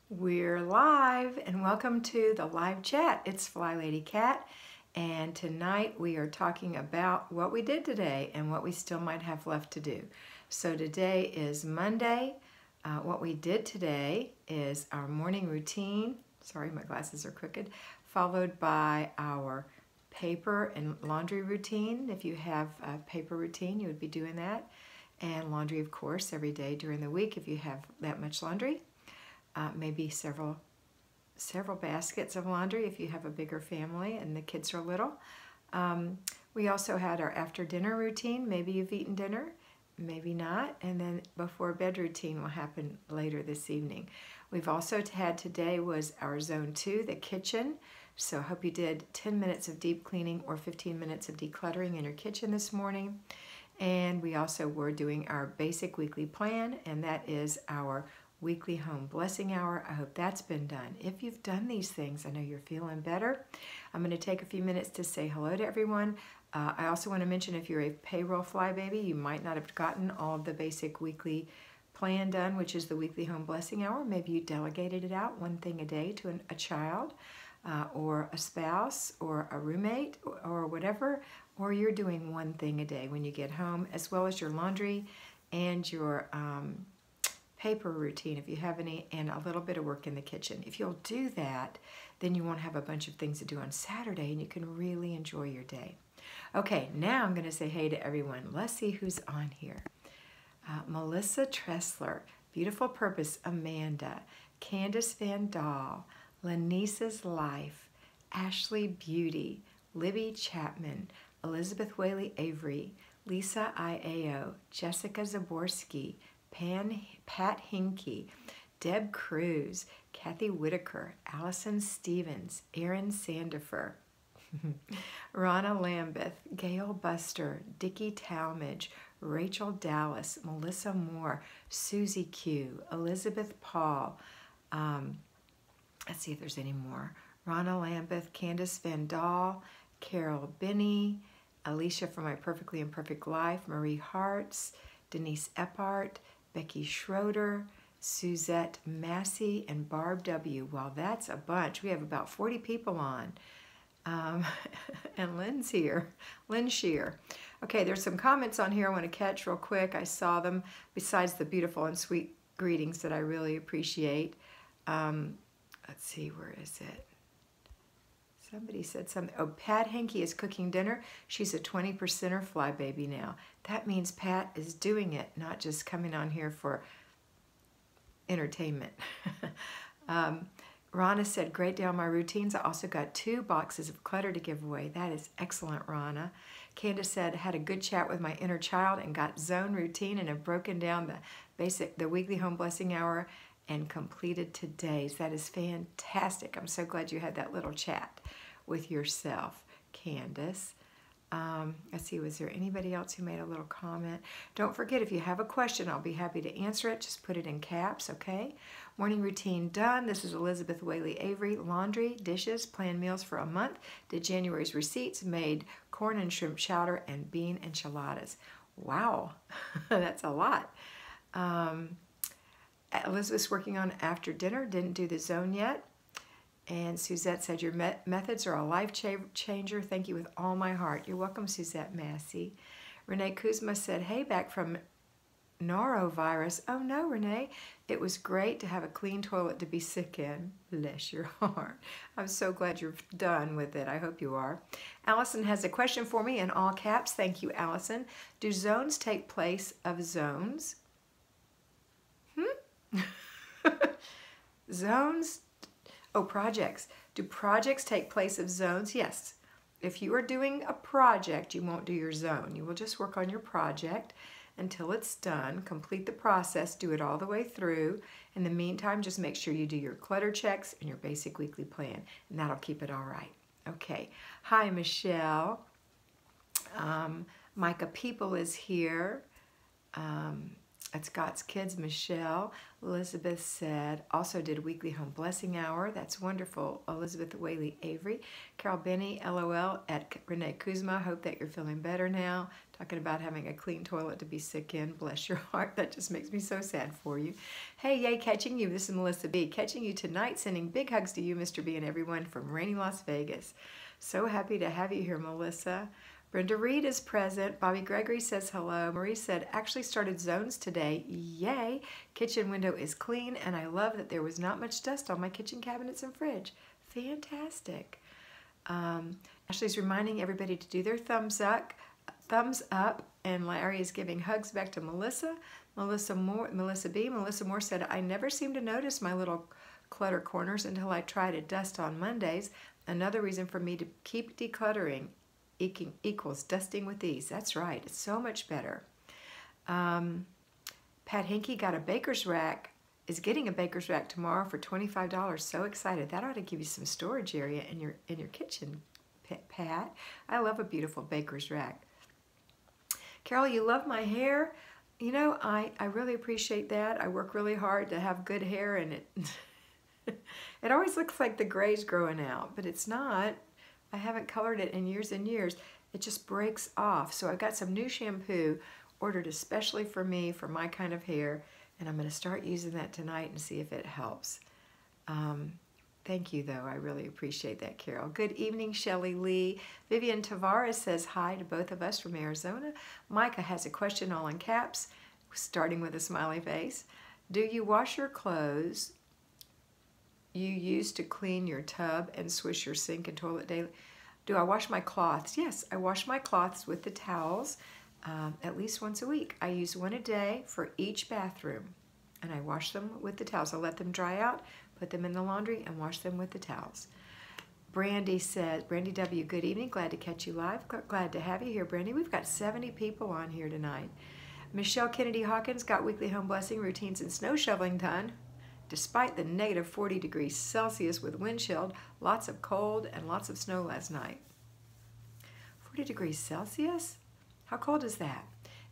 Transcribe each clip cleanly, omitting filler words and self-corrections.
We're live and welcome to the live chat. It's Flylady Kat, and tonight we are talking about what we did today and what we still might have left to do. So today is Monday. What we did today is our morning routine. Sorry, my glasses are crooked. Followed by our paper and laundry routine. If you have a paper routine, you would be doing that. And laundry, of course, every day during the week if you have that much laundry. Maybe several baskets of laundry if you have a bigger family and the kids are little. We also had our after dinner routine. Maybe you've eaten dinner, maybe not. And then before bed routine will happen later this evening. We've also had today was our zone 2, the kitchen. So I hope you did 10 minutes of deep cleaning or 15 minutes of decluttering in your kitchen this morning. And we also were doing our basic weekly plan, and that is our weekly home blessing hour. I hope that's been done. If you've done these things, I know you're feeling better. I'm going to take a few minutes to say hello to everyone. I also want to mention if you're a payroll flybaby, you might not have gotten all of the basic weekly plan done, which is the weekly home blessing hour. Maybe you delegated it out one thing a day to a child or a spouse or a roommate or whatever, or you're doing one thing a day when you get home, as well as your laundry and your paper routine if you have any, and a little bit of work in the kitchen. If you'll do that, then you won't have a bunch of things to do on Saturday and you can really enjoy your day. Okay, now I'm going to say hey to everyone. Let's see who's on here. Melissa Tressler, Beautiful Purpose, Amanda, Candace Van Dahl, Lanisa's Life, Ashley Beauty, Libby Chapman, Elizabeth Whaley Avery, Lisa Iao, Jessica Zaborski, Pat Hinkie, Deb Cruz, Kathy Whitaker, Allison Stevens, Erin Sandifer, Rana Lambeth, Gail Buster, Dickie Talmadge, Rachel Dallas, Melissa Moore, Susie Q, Elizabeth Paul, let's see if there's any more, Rana Lambeth, Candace Van Dahl, Carol Binney, Alicia from My Perfectly Imperfect Life, Marie Hartz, Denise Eppart, Becky Schroeder, Suzette Massey, and Barb W. Well, that's a bunch. We have about 40 people on. And Lynn's here. Lynn Shear. Okay, there's some comments on here I want to catch real quick. I saw them, besides the beautiful and sweet greetings that I really appreciate. Let's see, where is it? Somebody said something. Oh, Pat Henke is cooking dinner. She's a 20%er flybaby now. That means Pat is doing it, not just coming on here for entertainment. Rana said, great day on my routines. I also got 2 boxes of clutter to give away. That is excellent, Rana. Candace said, had a good chat with my inner child and got zone routine and have broken down the weekly home blessing hour and completed today's. That is fantastic. I'm so glad you had that little chat with yourself, Candace. Let's see, was there anybody else who made a little comment? Don't forget, if you have a question, I'll be happy to answer it. Just put it in caps, okay? Morning routine done. This is Elizabeth Whaley Avery. Laundry, dishes, planned meals for a month. Did January's receipts, made corn and shrimp chowder and bean enchiladas. Wow, that's a lot. Elizabeth's working on after dinner, didn't do the zone yet. And Suzette said, your methods are a life changer. Thank you with all my heart. You're welcome, Suzette Massey. Renee Kuzma said, hey, back from norovirus. Oh no, Renee, it was great to have a clean toilet to be sick in. Bless your heart. I'm so glad you're done with it. I hope you are. Allison has a question for me in all caps. Thank you, Allison. Do zones take place of zones? Zones? Oh, projects. Do projects take place of zones? Yes. If you are doing a project, you won't do your zone. You will just work on your project until it's done. Complete the process. Do it all the way through. In the meantime, just make sure you do your clutter checks and your basic weekly plan, and that'll keep it all right. Okay. Hi, Michelle. Micah People is here. That's God's Kids, Michelle. Elizabeth said, also did weekly home blessing hour. That's wonderful. Elizabeth Whaley Avery. Carol Benny, LOL, at Renee Kuzma. Hope that you're feeling better now. talking about having a clean toilet to be sick in. Bless your heart. That just makes me so sad for you. Hey, yay, catching you. This is Melissa B. Catching you tonight, sending big hugs to you, Mr. B, and everyone from rainy Las Vegas. So happy to have you here, Melissa. Brenda Reed is present. Bobby Gregory says hello. Marie said, actually started zones today. Yay. Kitchen window is clean, and I love that there was not much dust on my kitchen cabinets and fridge. Fantastic. Ashley's reminding everybody to do their thumbs up, and Larry is giving hugs back to Melissa. Melissa B. Melissa Moore said, I never seem to notice my little clutter corners until I try to dust on Mondays. Another reason for me to keep decluttering equals dusting with ease. That's right. It's so much better. Pat Hinkie got a baker's rack, is getting a baker's rack tomorrow for $25. So excited. That ought to give you some storage area in your kitchen, Pat. I love a beautiful baker's rack. Carol, you love my hair? You know, I really appreciate that. I work really hard to have good hair, and it always looks like the gray's growing out, but it's not. I haven't colored it in years and years. It just breaks off. So I've got some new shampoo ordered especially for me, for my kind of hair, and I'm going to start using that tonight and see if it helps. Thank you, though. I really appreciate that, Carol. Good evening, Shelley Lee. Vivian Tavares says hi to both of us from Arizona. Micah has a question all in caps, starting with a smiley face. Do you wash your clothes you use to clean your tub and swish your sink and toilet daily? Do I wash my cloths? Yes, I wash my cloths with the towels at least once a week. I use one a day for each bathroom, and I wash them with the towels. I let them dry out, put them in the laundry, and wash them with the towels. Brandy says, Brandy W., good evening. Glad to catch you live. Glad to have you here, Brandy. We've got 70 people on here tonight. Michelle Kennedy Hawkins got weekly home blessing routines and snow shoveling done. Despite the negative 40 degrees Celsius with wind chill, lots of cold and lots of snow last night. 40 degrees Celsius? How cold is that?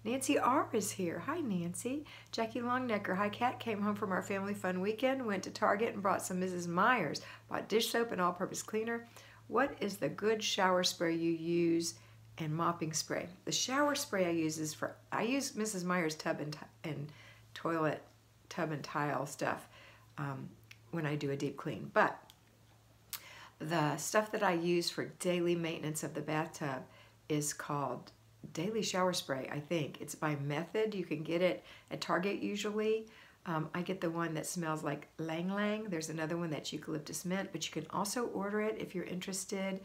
Nancy R. is here. Hi, Nancy. Jackie Longnecker. Hi, Kat. Came home from our family fun weekend. Went to Target and brought some Mrs. Myers. Bought dish soap and all-purpose cleaner. What is the good shower spray you use and mopping spray? The shower spray I use is I use Mrs. Myers tub and toilet tub and tile stuff when I do a deep clean. But the stuff that I use for daily maintenance of the bathtub is called Daily Shower Spray, I think. It's by Method. You can get it at Target usually. I get the one that smells like Lang Lang. There's another one that's eucalyptus mint, but you can also order it if you're interested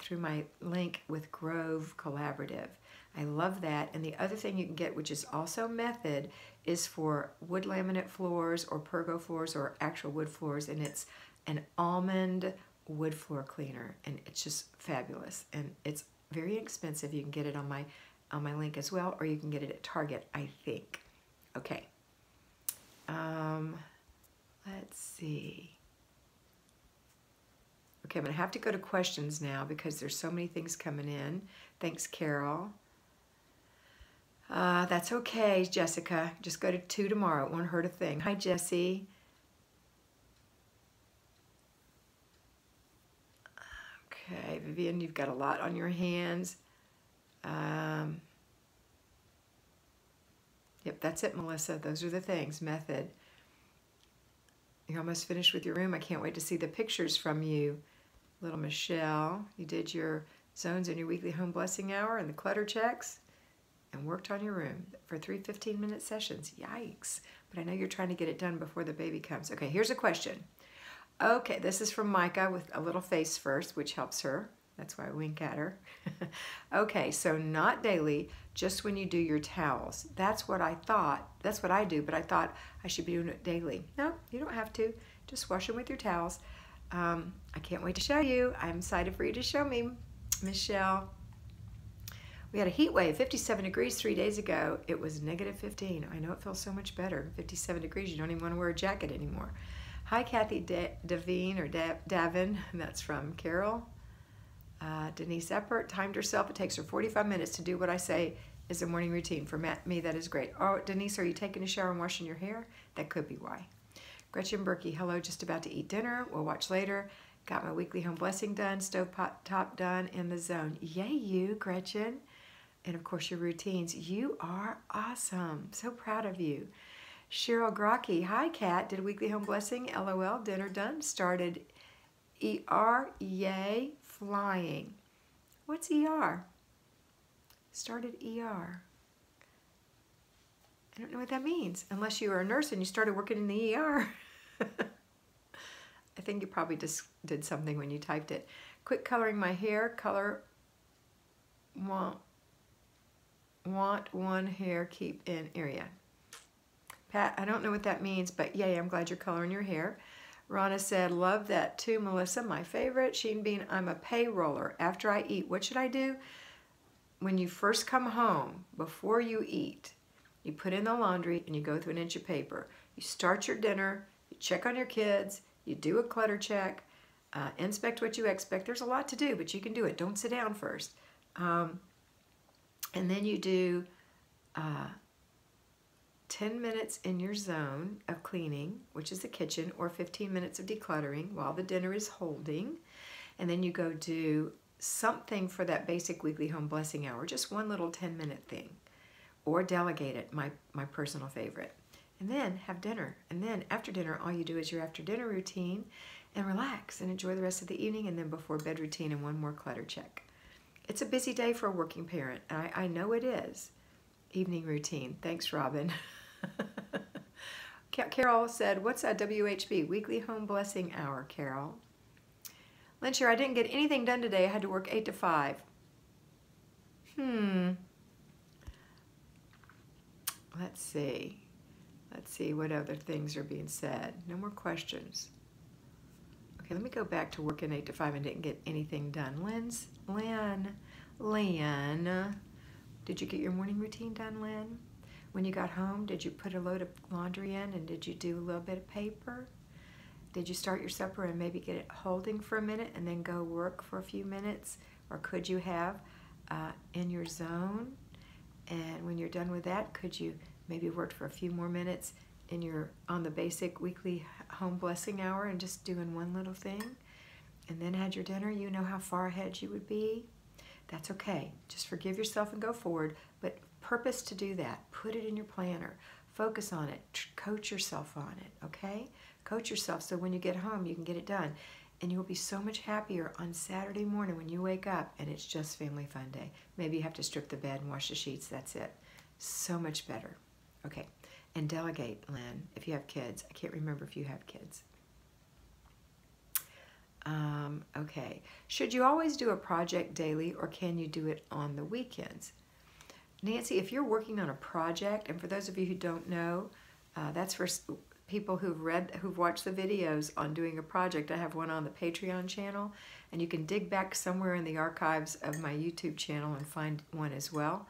through my link with Grove Collaborative. I love that. And the other thing you can get, which is also Method, is for wood laminate floors or pergo floors or actual wood floors, and it's an almond wood floor cleaner, and it's just fabulous. And it's very expensive. You can get it on my link as well, or you can get it at Target, I think. Okay. Let's see. Okay, I'm going to have to go to questions now because there's so many things coming in. Thanks, Carol. That's okay, Jessica. Just go to 2 tomorrow. It won't hurt a thing. Hi, Jessie. Okay, Vivian, you've got a lot on your hands. Yep, that's it, Melissa. Those are the things. Method. You're almost finished with your room. I can't wait to see the pictures from you. Little Michelle, you did your zones in your weekly home blessing hour and the clutter checks and worked on your room for 3 15-minute sessions. Yikes. But I know you're trying to get it done before the baby comes. Okay, here's a question. Okay, this is from Micah with a little face first, which helps her. That's why I wink at her. Okay, so not daily, just when you do your towels. That's what I thought. That's what I do, but I thought I should be doing it daily. No, you don't have to. Just wash them with your towels. I can't wait to show you. I'm excited for you to show me, Michelle. We had a heat wave, 57 degrees 3 days ago. It was negative 15. I know it feels so much better. 57 degrees, you don't even want to wear a jacket anymore. Hi, Kathy Davine or Davin. That's from Carol. Denise Eppert timed herself. It takes her 45 minutes to do what I say is a morning routine. For me, that is great. Oh, Denise, are you taking a shower and washing your hair? That could be why. Gretchen Berkey, hello, just about to eat dinner. We'll watch later. Got my weekly home blessing done, stove top done, in the zone. Yay, you, Gretchen. and of course your routines. You are awesome. So proud of you. Cheryl Grocky, hi Kat, did weekly home blessing, LOL, dinner done, started ER, yay, flying. What's ER? Started ER. I don't know what that means, unless you are a nurse and you started working in the ER. I think you probably just did something when you typed it. Quit coloring my hair, color want one hair, keep in area. Pat, I don't know what that means, but yay, I'm glad you're coloring your hair. Rana said, love that too, Melissa, my favorite. Sheen Bean, I'm a payroller. After I eat, what should I do? When you first come home, before you eat, you put in the laundry and you go through an inch of paper. You start your dinner, you check on your kids, you do a clutter check, inspect what you expect. There's a lot to do, but you can do it. Don't sit down first. And then you do 10 minutes in your zone of cleaning, which is the kitchen, or 15 minutes of decluttering while the dinner is holding. And then you go do something for that basic weekly home blessing hour, just one little 10-minute thing. Or delegate it, my personal favorite. And then have dinner. And then after dinner, all you do is your after dinner routine and relax and enjoy the rest of the evening, and then before bed routine and one more clutter check. It's a busy day for a working parent. I know it is. Evening routine. Thanks, Robin. Carol said, what's a WHB? Weekly Home Blessing Hour, Carol. Lyncher, I didn't get anything done today. I had to work 8 to 5. Let's see. Let's see what other things are being said. No more questions. Okay, let me go back to working 8 to 5 and didn't get anything done. Lynn, did you get your morning routine done, Lynn? When you got home, did you put a load of laundry in and did you do a little bit of paper? Did you start your supper and maybe get it holding for a minute and then go work for a few minutes? Or could you have in your zone? And when you're done with that, could you maybe work for a few more minutes on the basic weekly home blessing hour and just doing one little thing? And then had your dinner, you know how far ahead you would be? That's okay. Just forgive yourself and go forward, but purpose to do that. Put it in your planner. Focus on it. Coach yourself on it, okay? Coach yourself so when you get home, you can get it done. And you'll be so much happier on Saturday morning when you wake up and it's just family fun day. Maybe you have to strip the bed and wash the sheets. That's it. So much better. Okay. And delegate, Lynn, if you have kids. I can't remember if you have kids. Okay. Should you always do a project daily or can you do it on the weekends? Nancy, if you're working on a project, and for those of you who don't know, that's for people who've watched the videos on doing a project. I have one on the Patreon channel, and you can dig back somewhere in the archives of my YouTube channel and find one as well.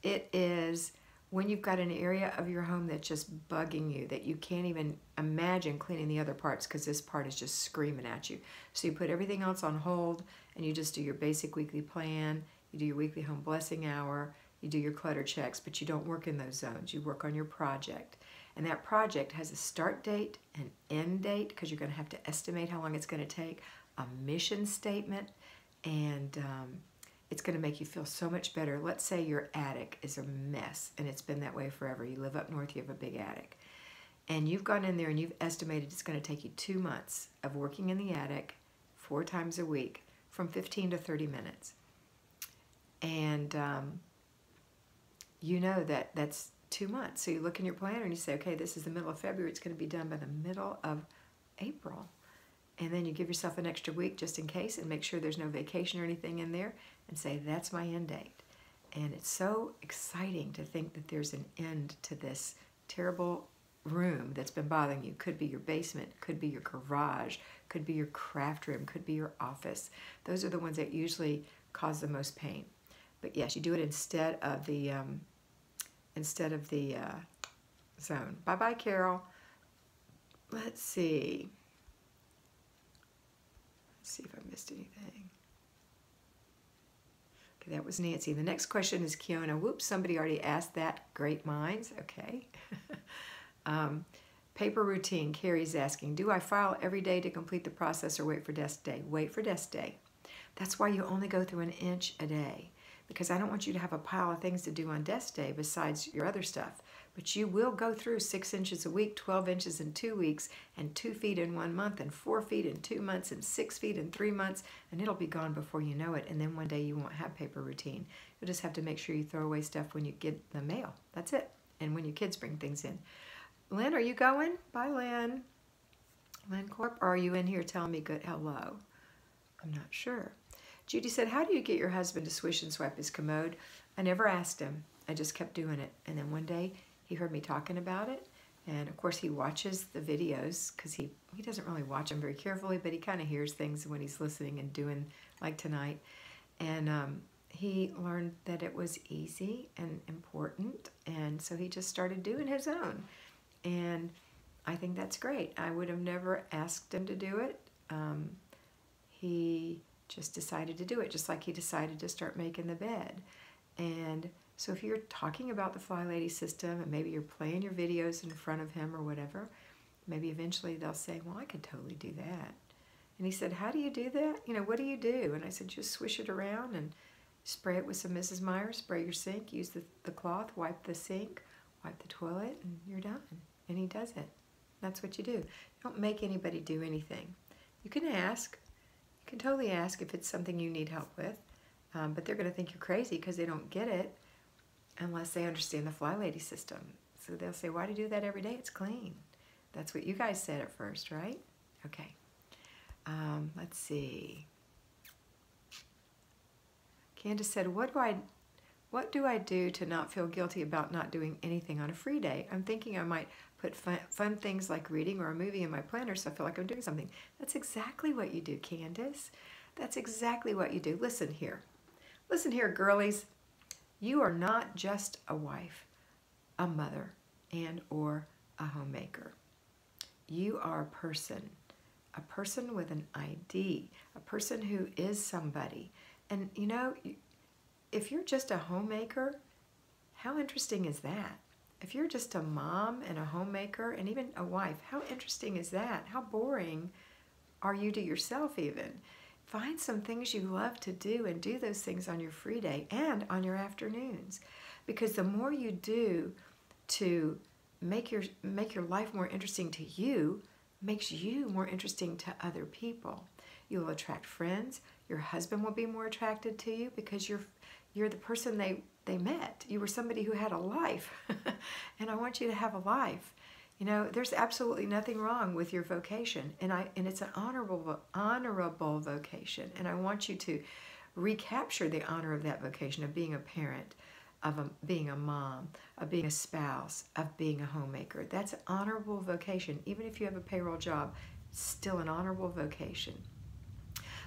It is when you've got an area of your home that's just bugging you, that you can't even imagine cleaning the other parts because this part is just screaming at you. So you put everything else on hold and you just do your basic weekly plan, you do your weekly home blessing hour, you do your clutter checks, but you don't work in those zones. You work on your project. And that project has a start date, an end date, because you're going to have to estimate how long it's going to take, a mission statement, and it's going to make you feel so much better. Let's say your attic is a mess, and it's been that way forever. You live up north, you have a big attic. And you've gone in there and you've estimated it's going to take you 2 months of working in the attic 4 times a week from 15 to 30 minutes. And you know that that's 2 months. So you look in your planner and you say, okay, this is the middle of February. It's going to be done by the middle of April. And then you give yourself an extra week just in case and make sure there's no vacation or anything in there and say, that's my end date. And it's so exciting to think that there's an end to this terrible room that's been bothering you. Could be your basement, could be your garage, could be your craft room, could be your office. Those are the ones that usually cause the most pain. But yes, you do it instead of the zone. Bye-bye, Carol. Let's see. Let's see if I missed anything. Okay, that was Nancy. The next question is Kiona. Whoops, somebody already asked that. Great minds. Okay. Paper routine. Carrie's asking, do I file every day to complete the process or wait for desk day? Wait for desk day. That's why you only go through an inch a day, because I don't want you to have a pile of things to do on desk day besides your other stuff. But you will go through 6 inches a week, 12 inches in 2 weeks, and 2 feet in 1 month, and 4 feet in 2 months, and 6 feet in 3 months, and it'll be gone before you know it. And then one day you won't have paper routine. You'll just have to make sure you throw away stuff when you get the mail. That's it. And when your kids bring things in. Lynn, are you going? Bye, Lynn. Lynn Corp, or are you in here telling me good hello? I'm not sure. Judy said, how do you get your husband to swish and swipe his commode? I never asked him. I just kept doing it. And then one day he heard me talking about it. And of course he watches the videos because he doesn't really watch them very carefully, but he kind of hears things when he's listening and doing like tonight. And he learned that it was easy and important. And so he just started doing his own. And I think that's great. I would have never asked him to do it. He just decided to do it, just like he decided to start making the bed. And so if you're talking about the Flylady system and maybe you're playing your videos in front of him or whatever, maybe eventually they'll say, well, I could totally do that. And he said, how do you do that? You know, what do you do? And I said, just swish it around and spray it with some Mrs. Meyer, spray your sink, use the cloth, wipe the sink, wipe the toilet, and you're done. And he does it. That's what you do. Don't make anybody do anything. You can ask. You can totally ask if it's something you need help with. But they're going to think you're crazy because they don't get it unless they understand the Flylady system. So they'll say, why do you do that every day? It's clean. That's what you guys said at first, right? Okay. Let's see. Candace said, what do I do to not feel guilty about not doing anything on a free day? I'm thinking I might put fun things like reading or a movie in my planner so I feel like I'm doing something. That's exactly what you do, Candace. That's exactly what you do. Listen here. Listen here, girlies. You are not just a wife, a mother, and or a homemaker. You are a person with an ID, a person who is somebody. And you know, if you're just a homemaker, how interesting is that? If you're just a mom and a homemaker and even a wife, how interesting is that? How boring are you to yourself even? Find some things you love to do and do those things on your free day and on your afternoons. Because the more you do to make your life more interesting to you, makes you more interesting to other people. You will attract friends. Your husband will be more attracted to you because you're the person they met. You were somebody who had a life. And I want you to have a life. You know, there's absolutely nothing wrong with your vocation. And it's an honorable vocation. And I want you to recapture the honor of that vocation of being a parent, of being a mom, of being a spouse, of being a homemaker. That's an honorable vocation. Even if you have a payroll job, it's still an honorable vocation.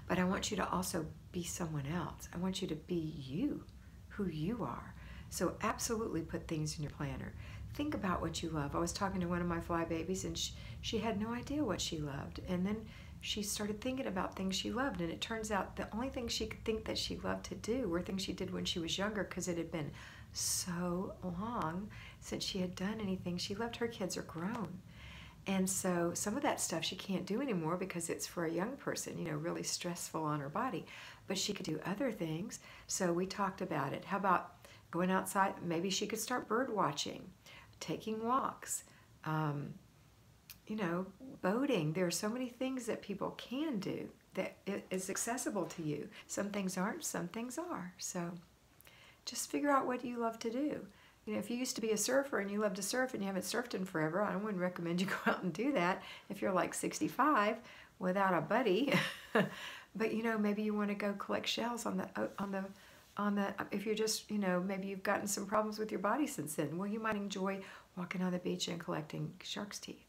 But I want you to also be someone else. I want you to be you, who you are. So absolutely put things in your planner. Think about what you love. I was talking to one of my fly babies and she had no idea what she loved. And then she started thinking about things she loved. And it turns out the only things she could think that she loved to do were things she did when she was younger because it had been so long since she had done anything she loved. Her kids are grown. And so some of that stuff she can't do anymore because it's for a young person, you know, really stressful on her body. But she could do other things. So we talked about it. How about going outside? Maybe she could start bird watching, taking walks, you know, boating. There are so many things that people can do that is accessible to you. Some things aren't, some things are. So just figure out what you love to do. You know, if you used to be a surfer and you love to surf and you haven't surfed in forever, I wouldn't recommend you go out and do that if you're like 65 without a buddy. But you know, maybe you want to go collect shells on the if you're just, you know, maybe you've gotten some problems with your body since then. Well, you might enjoy walking on the beach and collecting shark's teeth,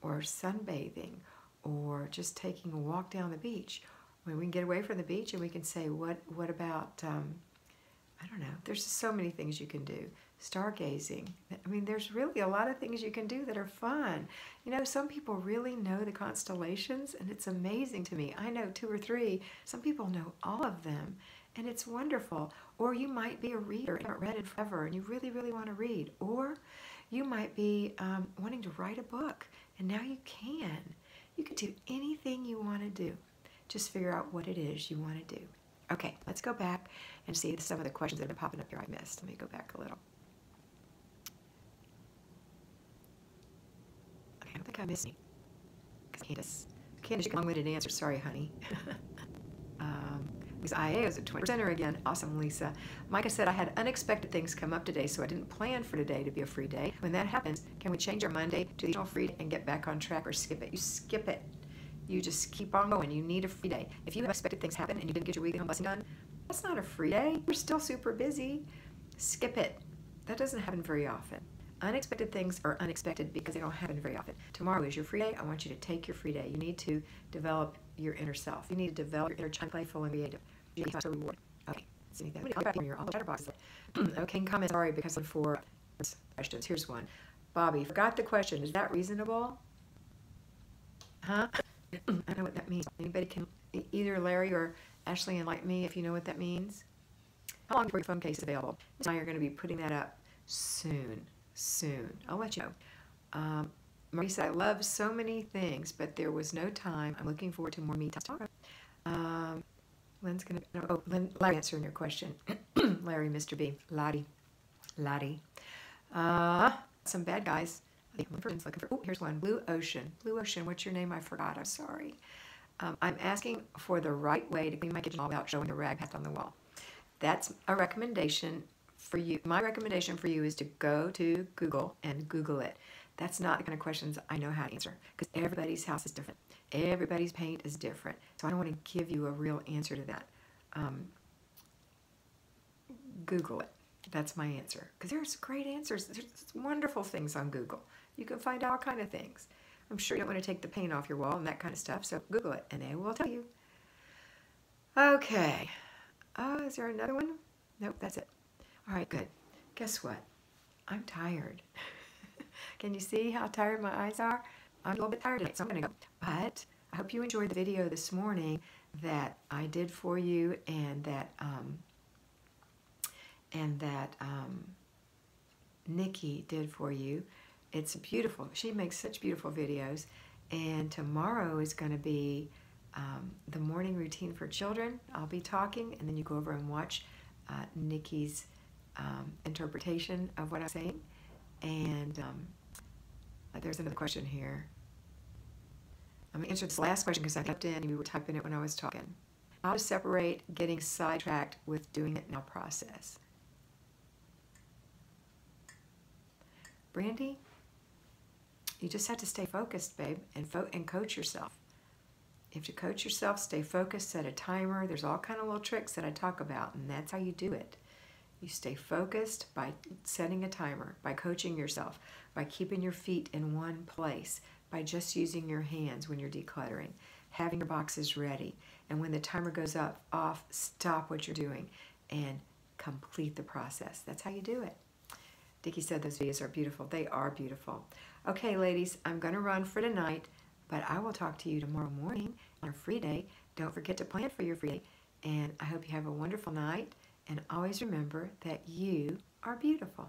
or sunbathing, or just taking a walk down the beach. When we can get away from the beach and we can say, what about, I don't know, there's just so many things you can do. Stargazing. I mean, there's really a lot of things you can do that are fun. You know, some people really know the constellations, and it's amazing to me. I know 2 or 3. Some people know all of them, and it's wonderful. Or you might be a reader and haven't read in forever, and you really, really want to read. Or you might be wanting to write a book, and now you can. You can do anything you want to do. Just figure out what it is you want to do. Okay, let's go back and see some of the questions that have been popping up here I missed. Let me go back a little. Okay, I don't think I missed any. Candace, you got a long-winded answer. Sorry, honey. Because IA is a 20%er again. Awesome, Lisa. Micah said, I had unexpected things come up today, so I didn't plan for today to be a free day. When that happens, can we change our Monday to the usual free day and get back on track, or skip it? You skip it. You just keep on going. You need a free day. If you have unexpected things happen and you didn't get your weekly home blessing done, that's not a free day. You're still super busy. Skip it. That doesn't happen very often. Unexpected things are unexpected because they don't happen very often. Tomorrow is your free day. I want you to take your free day. You need to develop your inner self. You need to develop your inner child, playful and creative. You need to reward. Okay. So you need that. Your all chatterboxes. Okay, comment. Sorry, because I'm for questions. Here's one. Bobby, forgot the question. Is that reasonable? Huh? I don't know what that means. Anybody can, either Larry or Ashley, enlighten me if you know what that means. How long before your phone case is available? Now you're going to be putting that up soon. I'll let you know. Marie said, I love so many things, but there was no time. I'm looking forward to more me time tomorrow. Lynn's going to, Larry answering your question. Larry, Mr. B. Lottie. Some bad guys. Oh, here's one. Blue Ocean. Blue Ocean, what's your name? I forgot. I'm sorry. I'm asking for the right way to clean my kitchen without showing the rag path on the wall. That's a recommendation for you. My recommendation for you is to go to Google and Google it. That's not the kind of questions I know how to answer, because everybody's house is different. Everybody's paint is different. So I don't want to give you a real answer to that. Google it. That's my answer. Because there's great answers. There's wonderful things on Google. You can find out all kind of things. I'm sure you don't want to take the paint off your wall and that kind of stuff, so Google it, and they will tell you. Okay. Is there another one? Nope, that's it. All right, good. Guess what? I'm tired. Can you see how tired my eyes are? I'm a little bit tired today, so I'm going to go. But I hope you enjoyed the video this morning that I did for you, and that Nikki did for you. It's beautiful. She makes such beautiful videos. And tomorrow is going to be the morning routine for children. I'll be talking, and then you go over and watch Nikki's interpretation of what I'm saying. And there's another question here. I'm going to answer this last question because I typed in and you were typing it when I was talking. How to separate getting sidetracked with doing it now process. Brandy, you just have to stay focused, babe, and coach yourself. You have to coach yourself, stay focused, set a timer. There's all kind of little tricks that I talk about, and that's how you do it. You stay focused by setting a timer, by coaching yourself, by keeping your feet in one place, by just using your hands when you're decluttering, having your boxes ready, and when the timer goes off, stop what you're doing and complete the process. That's how you do it. Dickie said those videos are beautiful. They are beautiful. Okay, ladies, I'm going to run for tonight, but I will talk to you tomorrow morning on a free day. Don't forget to plan for your free day, and I hope you have a wonderful night, and always remember that you are beautiful.